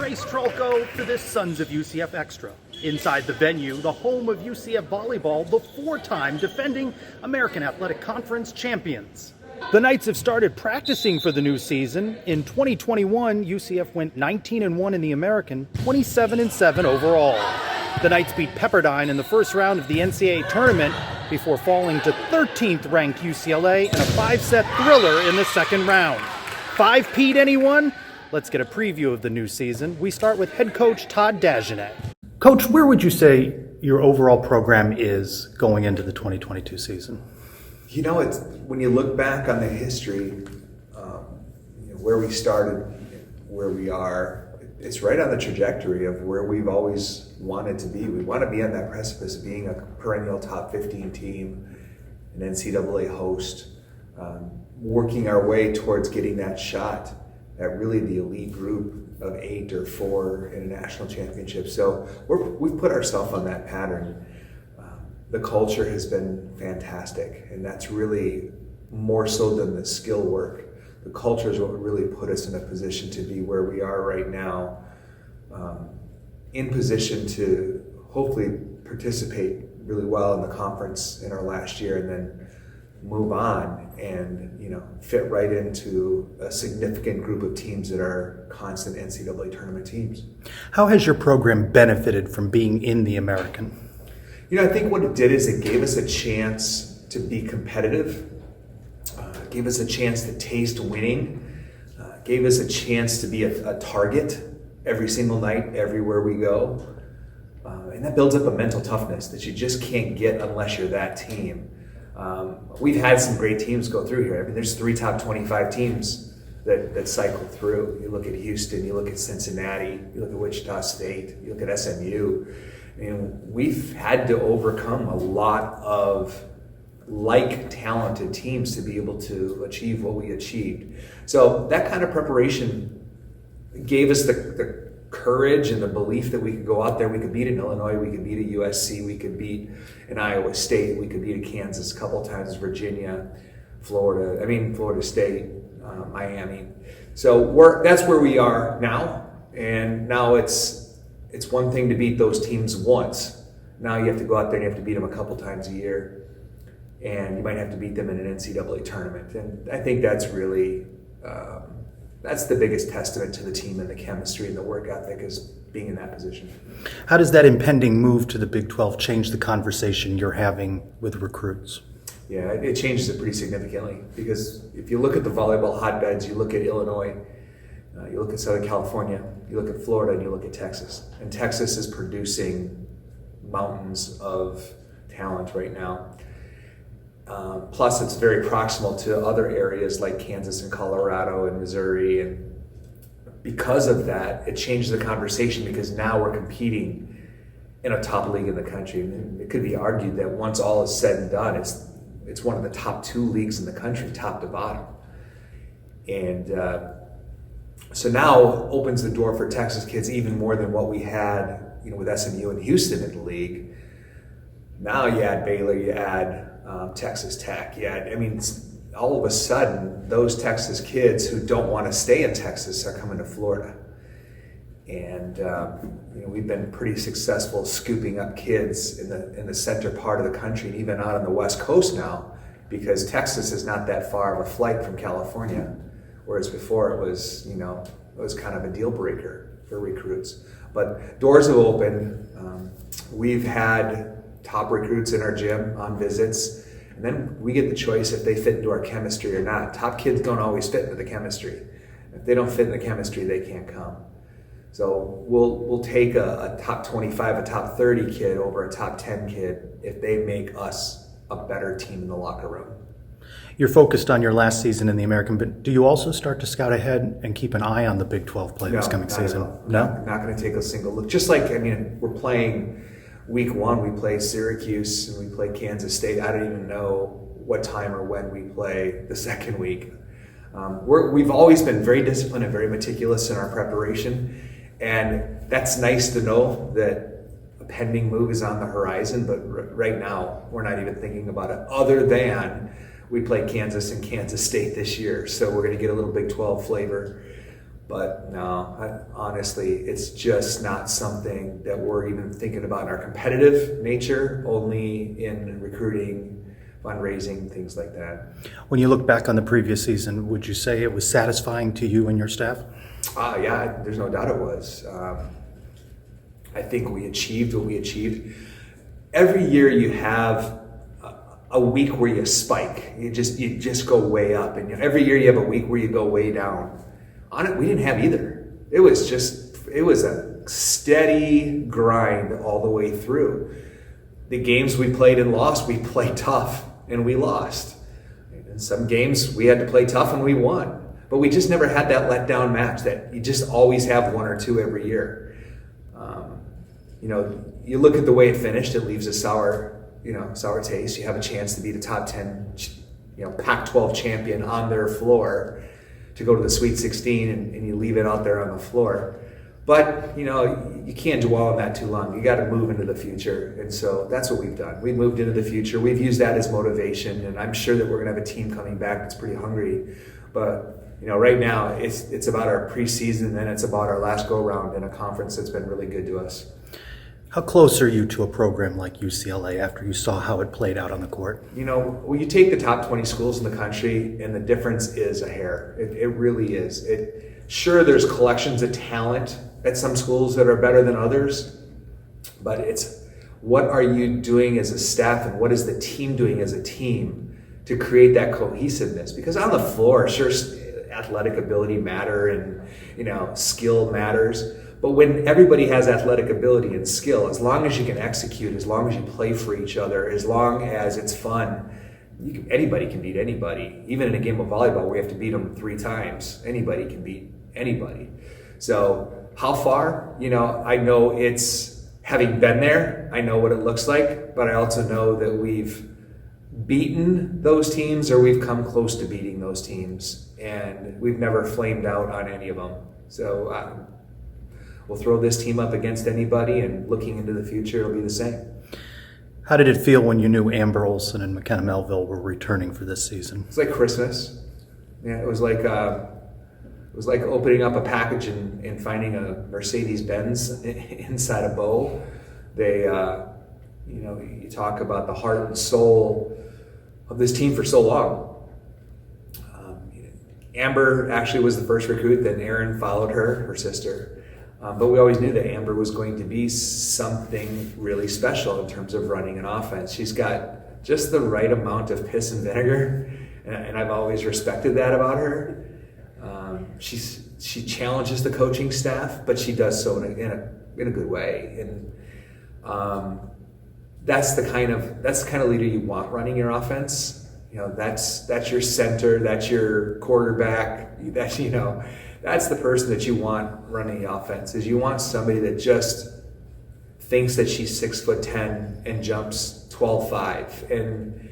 Trace Trolko for this Sons of UCF Extra. Inside the venue, the home of UCF Volleyball, the four-time defending American Athletic Conference champions. The Knights have started practicing for the new season. In 2021, UCF went 19-1 in the American, 27-7 overall. The Knights beat Pepperdine in the first round of the NCAA tournament before falling to 13th ranked UCLA in a 5-set thriller in the second round. 5-peat anyone? Let's get a preview of the new season. We start with head coach Todd Dagenais. Coach, where would you say your overall program is going into the 2022 season? You know, it's when you look back on the history, where we started, where we are, it's right on the trajectory of where we've always wanted to be. We want to be on that precipice of being a perennial top 15 team, an NCAA host, working our way towards getting that shot at really the elite group of 8 or 4 in a national championship. So we've put ourselves on that pattern. The culture has been fantastic, and that's really more so than the skill work. The culture is what really put us in a position to be where we are right now, in position to hopefully participate really well in the conference in our last year and then move on and fit right into a significant group of teams that are constant NCAA tournament teams. How has your program benefited from being in the American? I think what it did is it gave us a chance to be competitive, gave us a chance to taste winning, gave us a chance to be a target every single night, everywhere we go. And that builds up a mental toughness that you just can't get unless you're that team. We've had some great teams go through here. I mean, there's 3 top 25 teams that cycle through. You look at Houston, you look at Cincinnati, you look at Wichita State, you look at SMU. And we've had to overcome a lot of talented teams to be able to achieve what we achieved. So that kind of preparation gave us the courage and the belief that we could go out there, we could beat an Illinois, we could beat a USC, we could beat an Iowa State, we could beat a Kansas a couple times, Virginia, Florida State, Miami. So that's where we are now, and now it's one thing to beat those teams once. Now you have to go out there and you have to beat them a couple times a year, and you might have to beat them in an NCAA tournament. And I think that's really that's the biggest testament to the team and the chemistry and the work ethic is being in that position. How does that impending move to the Big 12 change the conversation you're having with recruits? Yeah, it changes it pretty significantly, because if you look at the volleyball hotbeds, you look at Illinois, you look at Southern California, you look at Florida, and you look at Texas. And Texas is producing mountains of talent right now. Plus, it's very proximal to other areas like Kansas and Colorado and Missouri. And because of that, it changes the conversation, because now we're competing in a top league in the country. And it could be argued that once all is said and done, it's one of the top 2 leagues in the country, top to bottom. And so now opens the door for Texas kids even more than what we had, with SMU and Houston in the league. Now you add Baylor, you add Texas Tech, all of a sudden those Texas kids who don't want to stay in Texas are coming to Florida. And we've been pretty successful scooping up kids in the center part of the country and even out on the West Coast now, because Texas is not that far of a flight from California. Whereas before it was kind of a deal breaker for recruits. But doors have opened. We've had top recruits in our gym on visits, and then we get the choice if they fit into our chemistry or not. Top kids don't always fit into the chemistry. If they don't fit in the chemistry, they can't come. So we'll take a top 25, a top 30 kid over a top 10 kid if they make us a better team in the locker room. You're focused on your last season in the American, but do you also start to scout ahead and keep an eye on the Big 12 play this coming season? No? Not going to take a single look. Just like, we're playing week 1, we play Syracuse and we play Kansas State. I don't even know what time or when we play the second week. We've always been very disciplined and very meticulous in our preparation, and that's nice to know that a pending move is on the horizon, but right now we're not even thinking about it, other than we play Kansas and Kansas State this year, so we're going to get a little Big 12 flavor. But no, honestly, it's just not something that we're even thinking about in our competitive nature, only in recruiting, fundraising, things like that. When you look back on the previous season, would you say it was satisfying to you and your staff? Yeah, there's no doubt it was. I think we achieved what we achieved. Every year you have a week where you spike. You just go way up, and every year you have a week where you go way down. On it, we didn't have either. It was a steady grind all the way through. The games we played and lost, we played tough and we lost. In some games we had to play tough and we won. But we just never had that letdown match that you just always have one or two every year. You look at the way it finished, it leaves a sour taste. You have a chance to be the top 10, Pac-12 champion on their floor, to go to the Sweet 16, and you leave it out there on the floor. But, you can't dwell on that too long. You got to move into the future. And so that's what we've done. We've moved into the future. We've used that as motivation. And I'm sure that we're going to have a team coming back that's pretty hungry. But, right now it's about our preseason, and then it's about our last go round in a conference that's been really good to us. How close are you to a program like UCLA after you saw how it played out on the court? You take the top 20 schools in the country, and the difference is a hair. It really is. Sure, there's collections of talent at some schools that are better than others, but it's what are you doing as a staff, and what is the team doing as a team to create that cohesiveness? Because on the floor, sure, athletic ability matter, and skill matters. But when everybody has athletic ability and skill, as long as you can execute, as long as you play for each other, as long as it's fun, anybody can beat anybody. Even in a game of volleyball where you have to beat them 3 times, anybody can beat anybody. So how far? I know it's, having been there, I know what it looks like, but I also know that we've beaten those teams, or we've come close to beating those teams, and we've never flamed out on any of them. So we'll throw this team up against anybody, and looking into the future, it'll be the same. How did it feel when you knew Amber Olsen and McKenna Melville were returning for this season? It's like Christmas. Yeah, it was like opening up a package and finding a Mercedes-Benz inside a bow. They, you talk about the heart and soul of this team for so long. Amber actually was the first recruit, then Erin followed her sister. But we always knew that Amber was going to be something really special in terms of running an offense. She's got just the right amount of piss and vinegar, and I've always respected that about her. She challenges the coaching staff, but she does so in a good way. And that's the kind of leader you want running your offense. That's your center, that's your quarterback, that's the person that you want running the offense. Is you want somebody that just thinks that she's 6'10" and jumps 12.5 and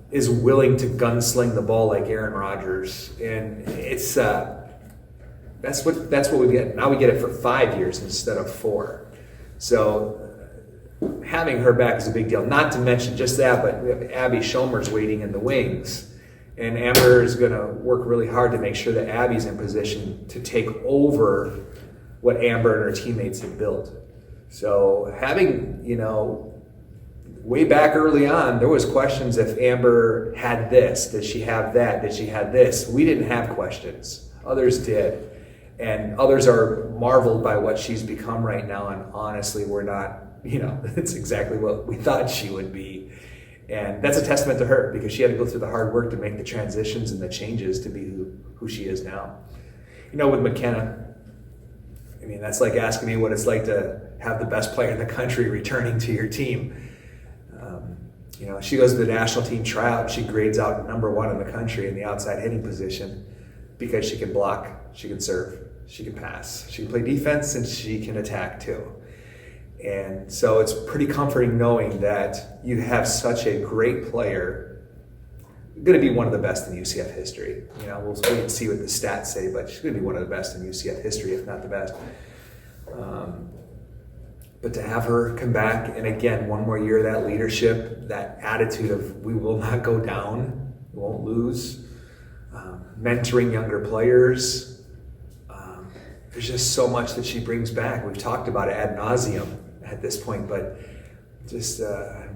is willing to gunsling the ball like Aaron Rodgers. And it's that's what we get. Now we get it for 5 years instead of 4. So having her back is a big deal. Not to mention just that, but we have Abby Schomer's waiting in the wings. And Amber is going to work really hard to make sure that Abby's in position to take over what Amber and her teammates have built. So having, way back early on, there was questions if Amber had this, did she have that, did she have this? We didn't have questions. Others did. And others are marveled by what she's become right now. And honestly, we're not, it's exactly what we thought she would be. And that's a testament to her, because she had to go through the hard work to make the transitions and the changes to be who she is now. With McKenna, that's like asking me what it's like to have the best player in the country returning to your team. She goes to the national team tryout, she grades out #1 in the country in the outside hitting position because she can block, she can serve, she can pass, she can play defense, and she can attack too. And so it's pretty comforting knowing that you have such a great player, going to be one of the best in UCF history. We'll wait and see what the stats say, but she's going to be one of the best in UCF history, if not the best. But to have her come back, and again, one more year of that leadership, that attitude of we will not go down, we won't lose, mentoring younger players, there's just so much that she brings back. We've talked about it ad nauseum at this point, but just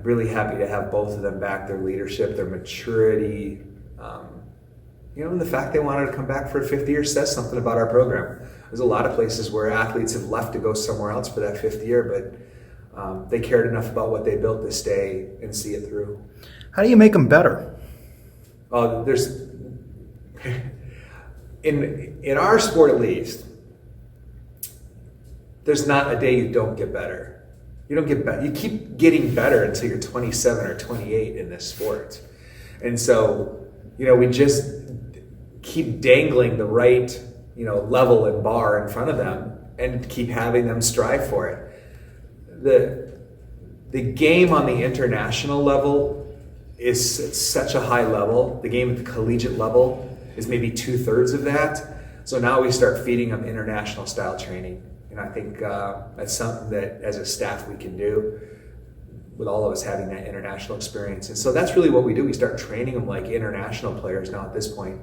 really happy to have both of them back. Their leadership, their maturity, and the fact they wanted to come back for a fifth year says something about our program. There's a lot of places where athletes have left to go somewhere else for that fifth year, but they cared enough about what they built to stay and see it through. How do you make them better? There's in our sport at least, there's not a day you don't get better. You don't get better. You keep getting better until you're 27 or 28 in this sport. And so, we just keep dangling the right, level and bar in front of them and keep having them strive for it. The game on the international level is at such a high level. The game at the collegiate level is maybe 2/3 of that. So now we start feeding them international style training. And I think that's something that as a staff we can do with all of us having that international experience. And so that's really what we do. We start training them like international players now at this point.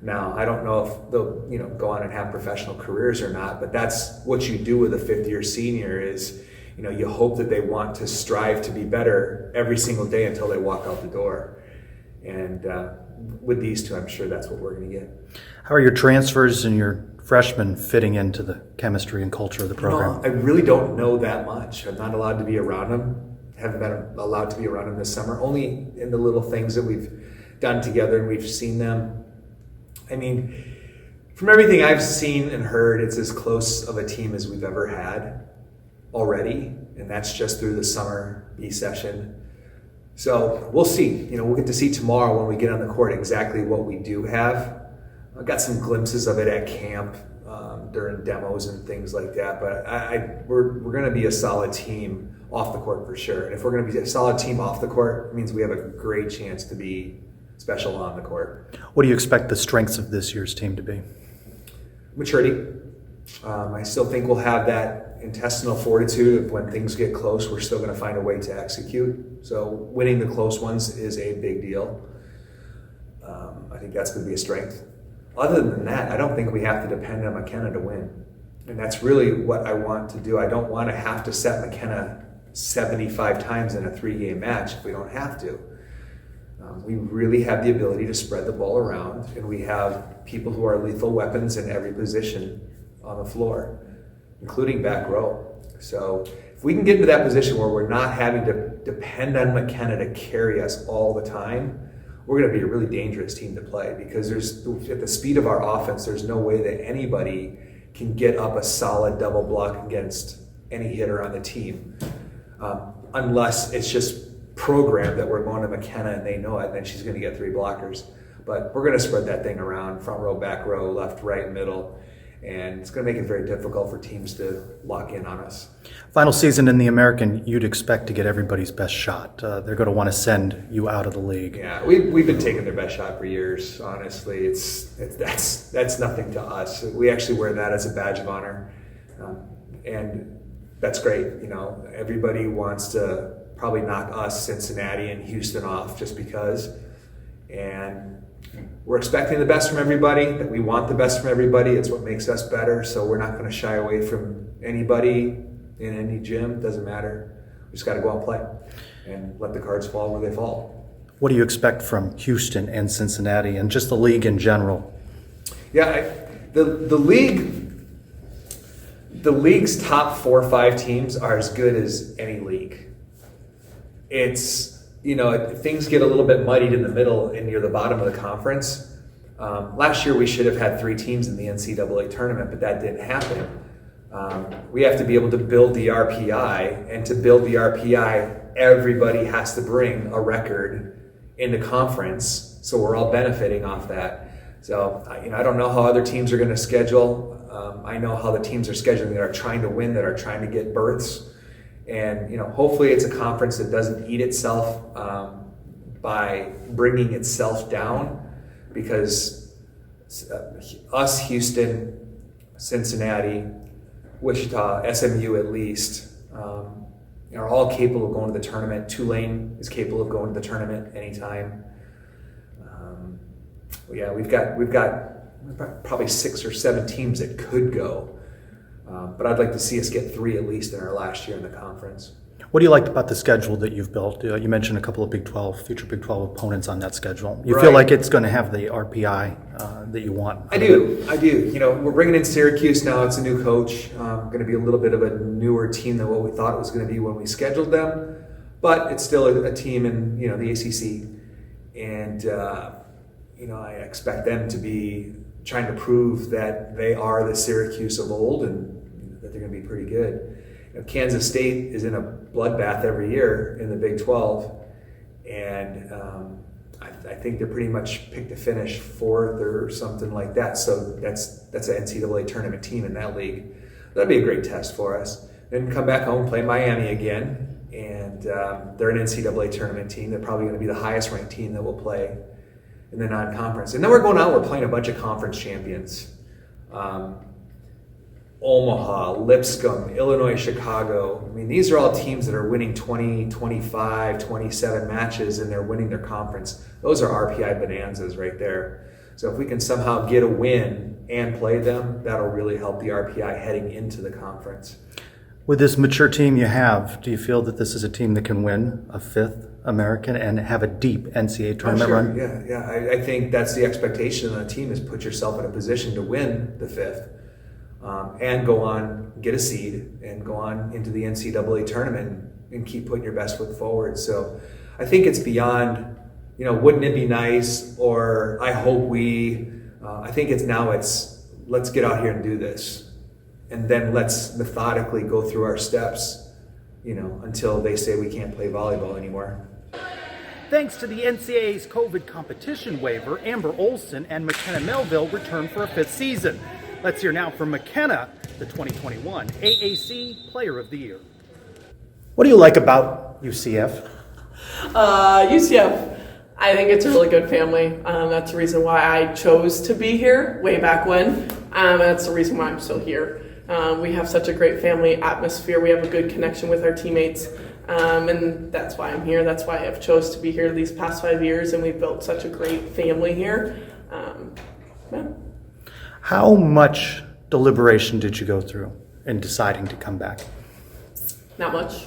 Now, I don't know if they'll go on and have professional careers or not, but that's what you do with a fifth-year senior is, you hope that they want to strive to be better every single day until they walk out the door. And with these two, I'm sure that's what we're going to get. How are your transfers and your freshmen fitting into the chemistry and culture of the program? I really don't know that much. I'm not allowed to be around them. Haven't been allowed to be around them this summer, only in the little things that we've done together and we've seen them. I mean, from everything I've seen and heard, it's as close of a team as we've ever had already, and that's just through the summer B session. So we'll see. We'll get to see tomorrow when we get on the court exactly what we do have. I got some glimpses of it at camp during demos and things like that, but we're going to be a solid team off the court for sure. And if we're going to be a solid team off the court, it means we have a great chance to be special on the court. What do you expect the strengths of this year's team to be? Maturity. I still think we'll have that intestinal fortitude of when things get close, we're still going to find a way to execute. So winning the close ones is a big deal. I think that's going to be a strength. Other than that, I don't think we have to depend on McKenna to win. And that's really what I want to do. I don't want to have to set McKenna 75 times in a 3-game match if we don't have to. We really have the ability to spread the ball around, and we have people who are lethal weapons in every position on the floor, including back row. So if we can get into that position where we're not having to depend on McKenna to carry us all the time, we're going to be a really dangerous team to play, because at the speed of our offense, there's no way that anybody can get up a solid double block against any hitter on the team, unless it's just programmed that we're going to McKenna and they know it, and then she's going to get 3 blockers. But we're going to spread that thing around, front row, back row, left, right, middle, and it's going to make it very difficult for teams to lock in on us. Final season in the American, you'd expect to get everybody's best shot. They're going to want to send you out of the league. Yeah, we've been taking their best shot for years. Honestly, that's nothing to us. We actually wear that as a badge of honor, and that's great. Everybody wants to probably knock us, Cincinnati, and Houston off just because, and we're expecting the best from everybody, that we want the best from everybody. It's what makes us better, so we're not going to shy away from anybody in any gym. Doesn't matter. We just got to go out and play and let the cards fall where they fall. What do you expect from Houston and Cincinnati and just the league in general? Yeah, the league's top 4 or 5 teams are as good as any league. It's, things get a little bit muddied in the middle and near the bottom of the conference. Last year we should have had 3 teams in the NCAA tournament, but that didn't happen. We have to be able to build the RPI, and to build the RPI, everybody has to bring a record in the conference, so we're all benefiting off that. So, I don't know how other teams are going to schedule. I know how the teams are scheduling that are trying to win, that are trying to get berths. And hopefully it's a conference that doesn't eat itself by bringing itself down, because us, Houston, Cincinnati, Wichita, SMU at least, are all capable of going to the tournament. Tulane is capable of going to the tournament anytime. We've got probably 6 or 7 teams that could go. But I'd like to see us get 3 at least in our last year in the conference. What do you like about the schedule that you've built? You mentioned a couple of future Big 12 opponents on that schedule. You feel like it's going to have the RPI that you want? I do. We're bringing in Syracuse now. It's a new coach. Going to be a little bit of a newer team than what we thought it was going to be when we scheduled them. But it's still a team in, the ACC. And, I expect them to be trying to prove that they are the Syracuse of old and that they're going to be pretty good. Kansas State is in a bloodbath every year in the Big 12, and I think they're pretty much picked to finish 4th or something like that. So that's an NCAA tournament team in that league. That'd be a great test for us. Then come back home, play Miami again, and they're an NCAA tournament team. They're probably going to be the highest ranked team that will play in the non-conference. And then we're going out. We're playing a bunch of conference champions. Omaha, Lipscomb, Illinois, Chicago. I mean, these are all teams that are winning 20, 25, 27 matches, and they're winning their conference. Those are RPI bonanzas right there. So if we can somehow get a win and play them, that'll really help the RPI heading into the conference. With this mature team you have, do you feel that this is a team that can win a 5th American and have a deep NCAA tournament run? Yeah. I think that's the expectation of the team, is put yourself in a position to win the 5th. And go on, get a seed, and go on into the NCAA tournament and keep putting your best foot forward. So I think it's beyond, wouldn't it be nice, or I hope I think it's let's get out here and do this. And then let's methodically go through our steps, until they say we can't play volleyball anymore. Thanks to the NCAA's COVID competition waiver, Amber Olson and McKenna Melville return for a 5th season. Let's hear now from McKenna, the 2021 AAC Player of the Year. What do you like about UCF? UCF, I think it's a really good family. That's the reason why I chose to be here way back when. And that's the reason why I'm still here. We have such a great family atmosphere. We have a good connection with our teammates. And that's why I'm here. That's why I've chose to be here these past 5 years. And we've built such a great family here. How much deliberation did you go through in deciding to come back? Not much.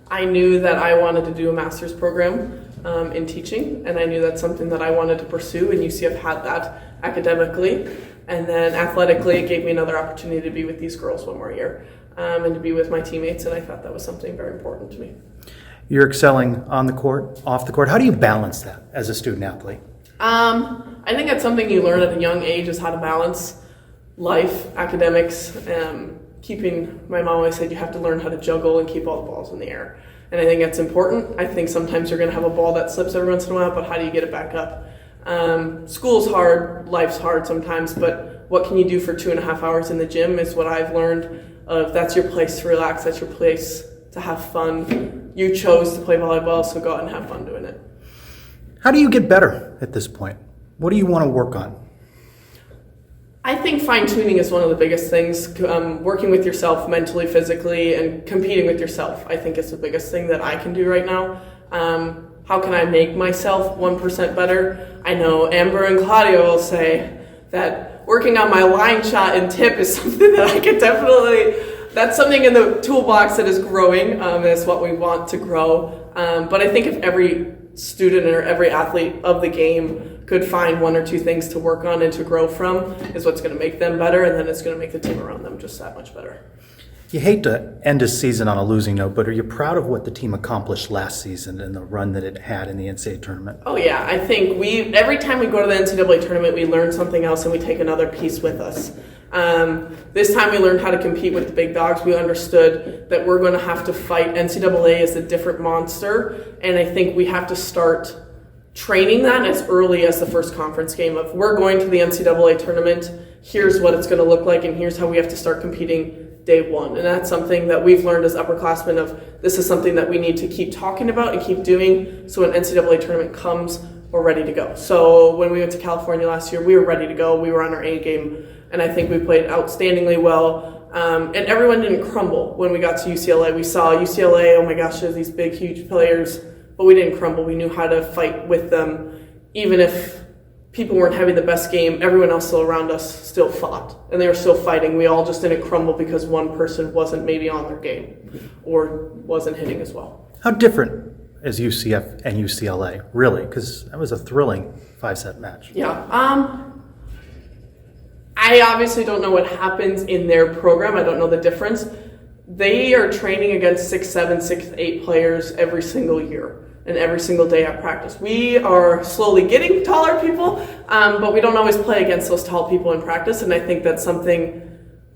I knew that I wanted to do a master's program in teaching, and I knew that's something that I wanted to pursue, and UCF had that academically. And then athletically, it gave me another opportunity to be with these girls one more year and to be with my teammates, and I thought that was something very important to me. You're excelling on the court, off the court. How do you balance that as a student athlete? I think that's something you learn at a young age, is how to balance life, academics, my mom always said you have to learn how to juggle and keep all the balls in the air. And I think that's important. I think sometimes you're going to have a ball that slips every once in a while, but how do you get it back up? School's hard, life's hard sometimes, but what can you do for 2.5 hours in the gym is what I've learned of. That's your place to relax, that's your place to have fun. You chose to play volleyball, so go out and have fun doing it. How do you get better at this point? What do you want to work on? I think fine-tuning is one of the biggest things. Working with yourself mentally, physically, and competing with yourself, I think is the biggest thing that I can do right now. How can I make myself 1% better? I know Amber and Claudia will say that working on my line shot and tip is something that I can that's something in the toolbox that is growing. That's what we want to grow. But I think if every student or every athlete of the game could find 1 or 2 things to work on and to grow from, is what's going to make them better, and then it's going to make the team around them just that much better. You hate to end a season on a losing note, but are you proud of what the team accomplished last season and the run that it had in the NCAA tournament? Oh yeah, I think every time we go to the NCAA tournament, we learn something else and we take another piece with us. This time we learned how to compete with the big dogs. We understood that we're going to have to fight. NCAA is a different monster, and I think we have to start training that as early as the first conference game of, we're going to the NCAA tournament, here's what it's going to look like, and here's how we have to start competing day one. And that's something that we've learned as upperclassmen of, this is something that we need to keep talking about and keep doing, so when NCAA tournament comes, we're ready to go. So when we went to California last year, we were ready to go. We were on our A game, and I think we played outstandingly well. And everyone didn't crumble when we got to UCLA. We saw UCLA, oh my gosh, there's these big, huge players, but we didn't crumble. We knew how to fight with them, even if people weren't having the best game, everyone else still around us still fought. And they were still fighting. We all just didn't crumble because one person wasn't maybe on their game or wasn't hitting as well. How different is UCF and UCLA, really? Because that was a thrilling 5-set match. Yeah. I obviously don't know what happens in their program. I don't know the difference. They are training against 6'7", 6'8" players every single year and every single day at practice. We are slowly getting taller people, but we don't always play against those tall people in practice, and I think that's something,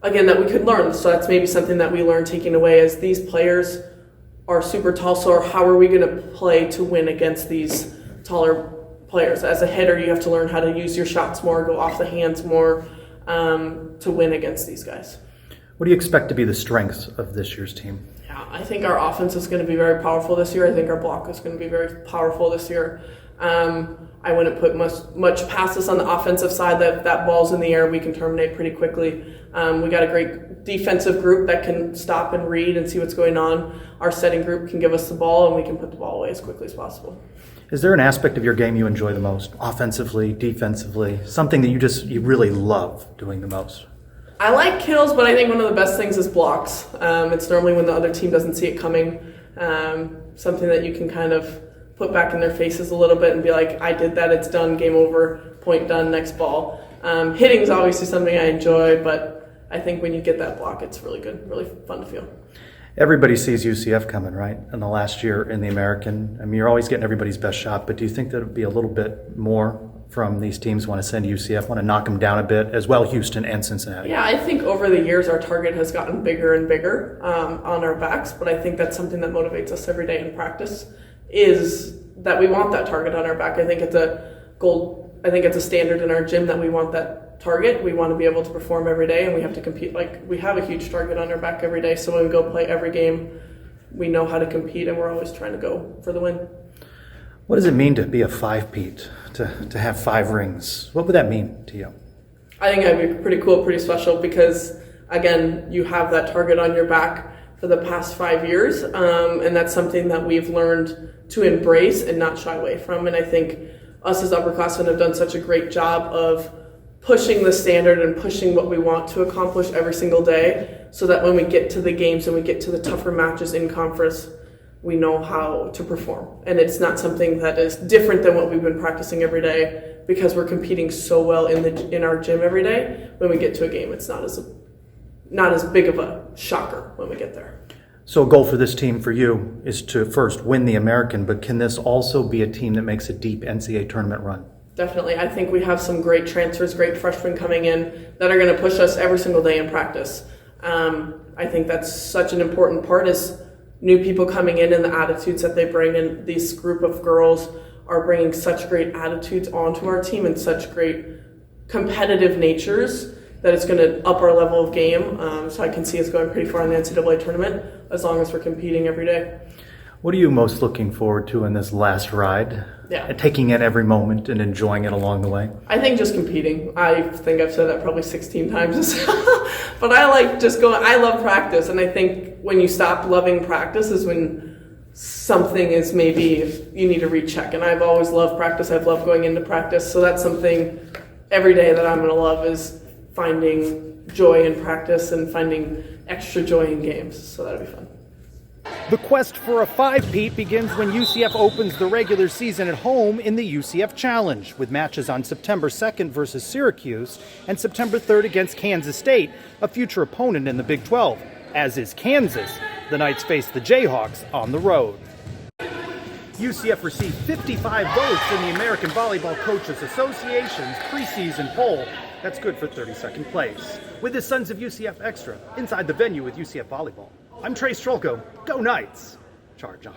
again, that we could learn. So that's maybe something that we learn taking away as these players are super tall, so how are we going to play to win against these taller players? As a hitter, you have to learn how to use your shots more, go off the hands more, to win against these guys. What do you expect to be the strengths of this year's team? Yeah, I think our offense is going to be very powerful this year. I think our block is going to be very powerful this year. I wouldn't put much past us on the offensive side. That ball's in the air, we can terminate pretty quickly. We got a great defensive group that can stop and read and see what's going on. Our setting group can give us the ball, and we can put the ball away as quickly as possible. Is there an aspect of your game you enjoy the most, offensively, defensively, something that you really love doing the most? I like kills, but I think one of the best things is blocks. It's normally when the other team doesn't see it coming, something that you can kind of put back in their faces a little bit and be like, I did that, it's done, game over, point done, next ball. Hitting is obviously something I enjoy, but I think when you get that block, it's really good, really fun to feel. Everybody sees UCF coming, right? In the last year in the American, I mean, you're always getting everybody's best shot, but do you think that would be a little bit more from these teams want to send UCF, want to knock them down a bit, as well Houston and Cincinnati? Yeah, I think over the years our target has gotten bigger and bigger on our backs, but I think that's something that motivates us every day in practice, is that we want that target on our back. I think it's a goal. I think it's a standard in our gym that we want that target. We want to be able to perform every day, and we have to compete. Like, we have a huge target on our back every day, so when we go play every game, we know how to compete, and we're always trying to go for the win. What does it mean to be a 5-peat, to have 5 rings? What would that mean to you? I think that'd be pretty cool, pretty special, because, again, you have that target on your back for the past 5 years, and that's something that we've learned to embrace and not shy away from. And I think us as upperclassmen have done such a great job of pushing the standard and pushing what we want to accomplish every single day, so that when we get to the games and we get to the tougher matches in conference, we know how to perform. And it's not something that is different than what we've been practicing every day, because we're competing so well in our gym every day. When we get to a game, it's not as big of a shocker when we get there. So a goal for this team for you is to first win the American, but can this also be a team that makes a deep NCAA tournament run? Definitely. I think we have some great transfers, great freshmen coming in that are going to push us every single day in practice. I think that's such an important part, is new people coming in and the attitudes that they bring. And this group of girls are bringing such great attitudes onto our team and such great competitive natures that it's going to up our level of game. So I can see us going pretty far in the NCAA tournament as long as we're competing every day. What are you most looking forward to in this last ride? Yeah. Taking in every moment and enjoying it along the way? I think just competing. I think I've said that probably 16 times. But I like just going. I love practice. And I think when you stop loving practice is when something is maybe you need to recheck. And I've always loved practice. I've loved going into practice. So that's something every day that I'm going to love, is finding joy in practice and finding extra joy in games. So that'll be fun. The quest for a 5-peat begins when UCF opens the regular season at home in the UCF Challenge, with matches on September 2nd versus Syracuse and September 3rd against Kansas State, a future opponent in the Big 12. As is Kansas, the Knights face the Jayhawks on the road. UCF received 55 votes in the American Volleyball Coaches Association's preseason poll. That's good for 32nd place. With the Sons of UCF Extra, inside the venue with UCF Volleyball, I'm Trey Strolko. Go Knights! Charge on.